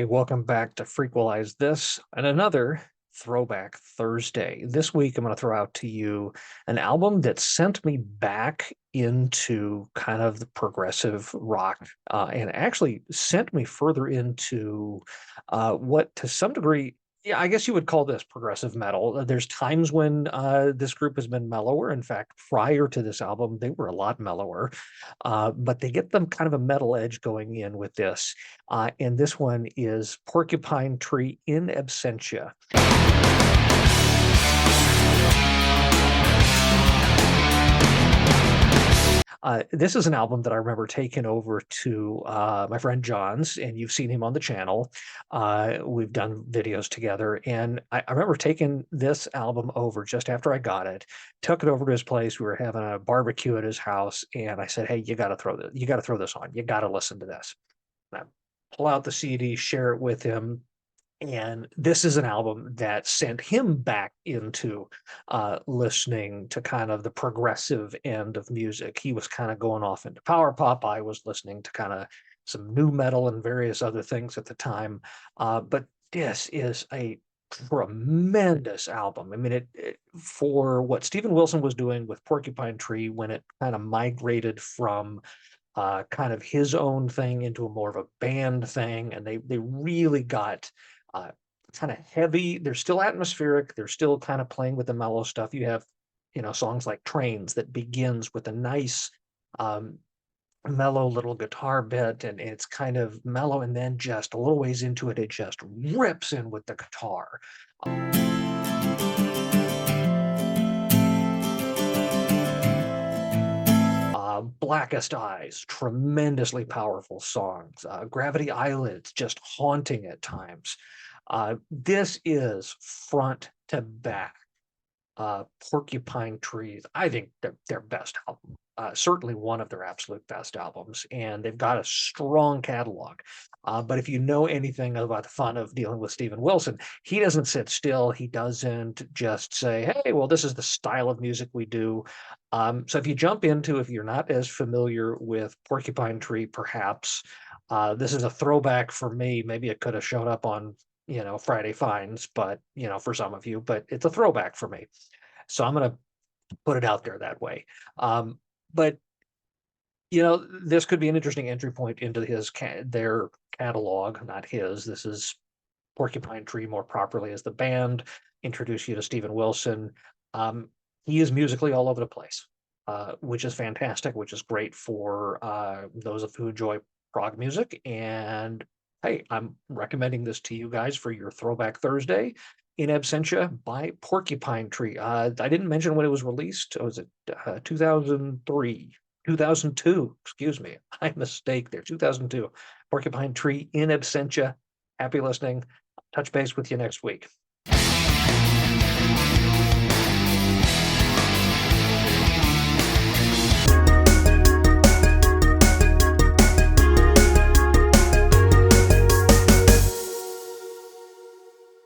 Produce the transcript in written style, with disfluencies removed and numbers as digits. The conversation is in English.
Hey, welcome back to Frequelize This and another Throwback Thursday. This week, I'm going to throw out to you an album that sent me back into kind of the progressive rock and actually sent me further into what, to some degree, yeah, I guess you would call this progressive metal. There's times when this group has been mellower. In fact, prior to this album, they were a lot mellower, but they get them kind of a metal edge going in with this. And this one is Porcupine Tree in Absentia. This is an album that I remember taking over to my friend John's, and you've seen him on the channel. We've done videos together, and I remember taking this album over just after I got it, took it over to his place. We were having a barbecue at his house, and I said, "Hey, you got to throw this on. You got to listen to this." And I pull out the CD, share it with him, and this is an album that sent him back into listening to kind of the progressive end of music. He was kind of going off into power pop. I was listening to kind of some new metal and various other things at the time. But this is a tremendous album. I mean, for what Steven Wilson was doing with Porcupine Tree when it kind of migrated from kind of his own thing into a more of a band thing, and they really got uh, kind of heavy. They're still atmospheric. They're still kind of playing with the mellow stuff. You have, songs like Trains that begins with a nice um, mellow little guitar bit, and it's kind of mellow, and then just a little ways into it, it just rips in with the guitar. Blackest Eyes, tremendously powerful songs. Gravity Eyelids, just haunting at times. This is front to back. Porcupine Trees, I think their best album. Certainly one of their absolute best albums, and they've got a strong catalog. But if you know anything about the fun of dealing with Steven Wilson, he doesn't sit still. He doesn't just say, "Hey, well, this is the style of music we do." So if you jump into, if you're not as familiar with Porcupine Tree, perhaps this is a throwback for me. Maybe it could have showed up on Friday Finds, but for some of you, but it's a throwback for me. So I'm going to put it out there that way. But this could be an interesting entry point into their catalog, not his. This is Porcupine Tree more properly as the band, introduce you to Steven Wilson. He is musically all over the place, which is fantastic, which is great for those of who enjoy prog music. And hey, I'm recommending this to you guys for your Throwback Thursday in Absentia by Porcupine Tree. I didn't mention when it was released. Was it 2003? 2002, excuse me. I mistake there. 2002. Porcupine Tree in Absentia. Happy listening. Touch base with you next week.